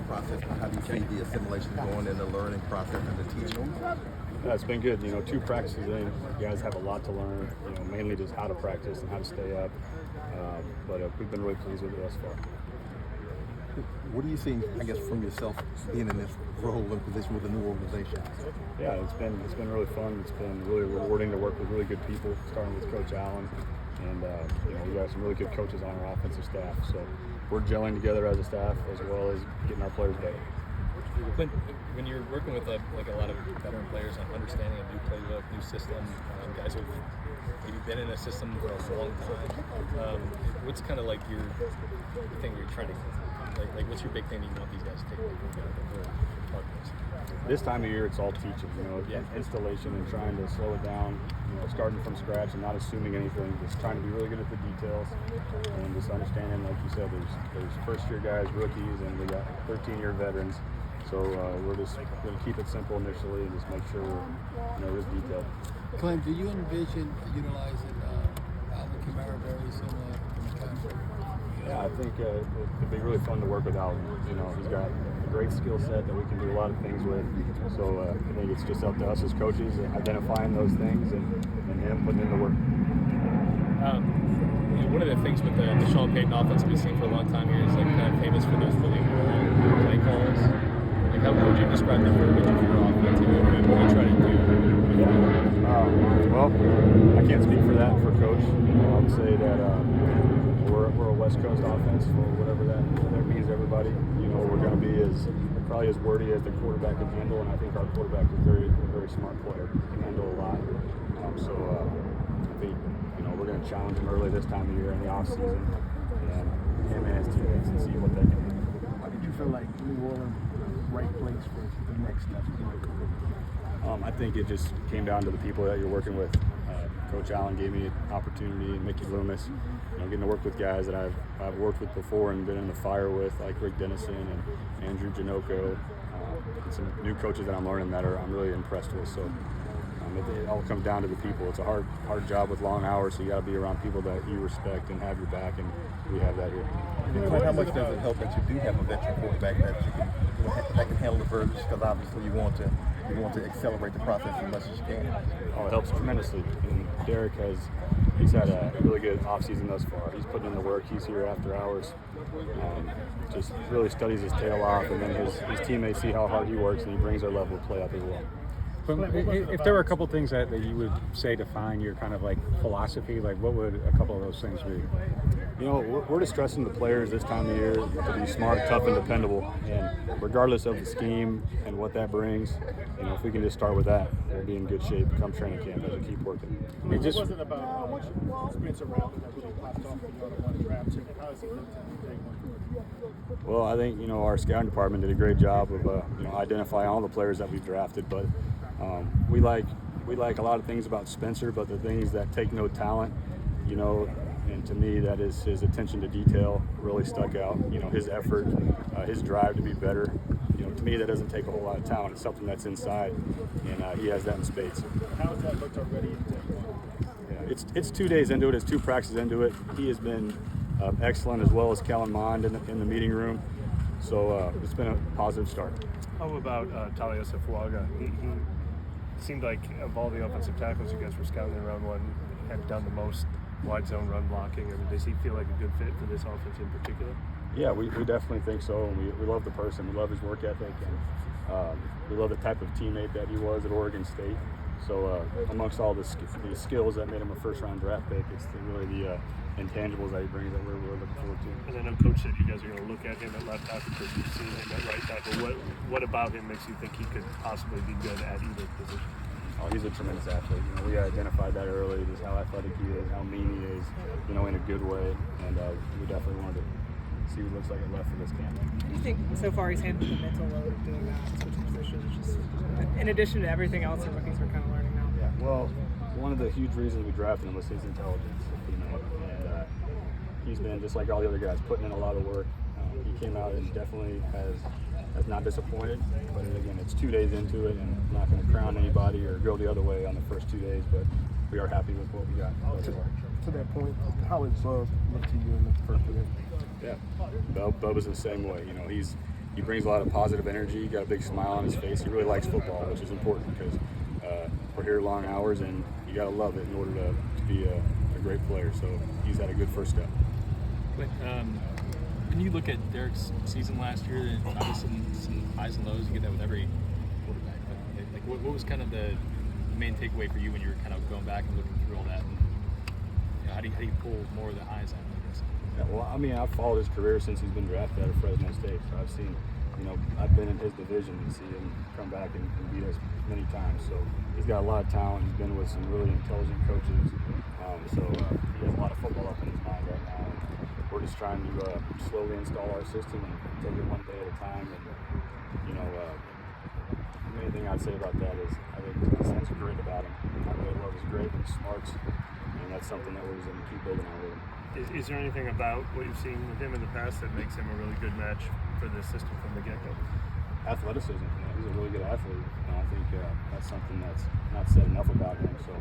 process? How do you see the assimilation going in the learning process and the teaching? Yeah, it's been good. 2 practices in, you guys have a lot to learn. Mainly just how to practice and how to stay up. But we've been really pleased with it thus far. What are you seeing, I guess, from yourself being in this role and position with a new organization? Yeah, it's been really fun. It's been really rewarding to work with really good people, starting with Coach Allen. And we got some really good coaches on our offensive staff. So we're gelling together as a staff as well as getting our players better. When you're working with a lot of veteran players on understanding a new playbook, new system, guys who've maybe been in a system for a long time, what's kind of like your thing you're trying to what's your big thing that you want these guys to take away from the partners? This time of year, it's all teaching. Installation and trying to slow it down. Starting from scratch and not assuming anything. Just trying to be really good at the details and just understanding, like you said, there's first-year guys, rookies, and we got 13-year veterans. So we're just going to keep it simple initially and just make sure we're just detailed. Klint, do you envision utilizing Alvin Kamara very similar in the contract? Yeah, I think it'd be really fun to work with Alvin. He's got a great skill set that we can do a lot of things with. So I think it's just up to us as coaches identifying those things and him putting in the work. One of the things with the Sean Payton offense we've seen for a long time here is kind of famous for those really long play calls. How would you describe the verbiage of your offense and what you try to do? Well, I can't speak for that for Coach. I would say that we're a West Coast offense for whatever that means to everybody. We're going to be probably as wordy as the quarterback can handle, and I think our quarterback is a very smart player. He can handle a lot. So I think we're going to challenge him early this time of year in the off season, and him and his teammates, and see what they can do. Why did you feel like New Orleans was the right place for the next step? I think it just came down to the people that you're working with. Coach Allen gave me an opportunity, and Mickey Loomis, getting to work with guys that I've worked with before and been in the fire with, like Rick Dennison and Andrew Janoko, and some new coaches that I'm learning that I'm really impressed with. So it all comes down to the people. It's a hard job with long hours, so you got to be around people that you respect and have your back, and we have that here. How much does it help that you do have a veteran quarterback that can handle the verbiage? Because obviously you want to accelerate the process as much as you can. Oh, it helps tremendously. And Derek he's had a really good offseason thus far. He's putting in the work. He's here after hours. Just really studies his tail off, and then his teammates see how hard he works, and he brings their level of play up as well. If there were a couple things that you would say define your kind of philosophy, what would a couple of those things be? We're just stressing the players this time of year to be smart, tough, and dependable. And regardless of the scheme and what that brings, if we can just start with that, we'll be in good shape come training camp as we keep working. What was it about how much experience around that really popped off when you were one draft? How has he looked at day one? Well, I think our scouting department did a great job of identifying all the players that we've drafted, but we like a lot of things about Spencer, but the things that take no talent, and to me that is his attention to detail really stuck out. His effort, his drive to be better. To me that doesn't take a whole lot of talent. It's something that's inside, and he has that in spades. How has that looked already in day one? Yeah, it's 2 days into it. It's 2 practices into it. He has been excellent, as well as Kellen Mond in the meeting room. So it's been a positive start. How about Talia Safuaga? He seemed like of all the offensive tackles you guys were scouting in round one, had done the most wide zone run blocking. Does he feel like a good fit for this offense in particular? Yeah, we definitely think so. And we love the person. We love his work ethic, and we love the type of teammate that he was at Oregon State. So amongst all the skills that made him a first-round draft pick, it's really the intangibles that he brings that we're looking forward to. And I know Coach said you guys are going to look at him at left tackle because you've seen him at right tackle. What about him makes you think he could possibly be good at either position? Oh, he's a tremendous athlete. We identified that early, just how athletic he is, how mean he is, in a good way. And we definitely wanted to see what he looks like at left for this camp. Do you think so far he's handled the mental load of doing that, switching positions, just in addition to everything else the rookies are kind of learning now? Yeah, well, one of the huge reasons we drafted him was his intelligence, and he's been, just like all the other guys, putting in a lot of work. He came out and definitely has not disappointed, but again, it's 2 days into it, and I'm not going to crown anybody or go the other way on the first 2 days, but we are happy with what we got. To that point, how has Bub looked to you in the first year? Yeah, Bub is the same way. he brings a lot of positive energy. He got a big smile on his face. He really likes football, which is important because we're here long hours, and you got to love it in order to be a great player. So he's had a good first step. But when you look at Derek's season last year, and obviously some highs and lows, you get that with every quarterback. But like, what was kind of the main takeaway for you when you were kind of going back and looking through all that? And, you know, how do you pull more of the highs out? I guess. Yeah, well, I mean, I've followed his career since he's been drafted out of Fresno State, so I've seen, I've been in his division and see him come back and beat us many times. So he's got a lot of talent. He's been with some really intelligent coaches. So he has a lot of football up in his mind right now. And we're just trying to slowly install our system and take it one day at a time. And the main thing I'd say about that is I think he has grit about him. I really love his grit and his smarts, and that's something that we're going to keep building on with him. Is there anything about what you've seen with him in the past that makes him a really good match for this system from the get-go? Athleticism. He's a really good athlete. I think that's something that's not said enough about him. So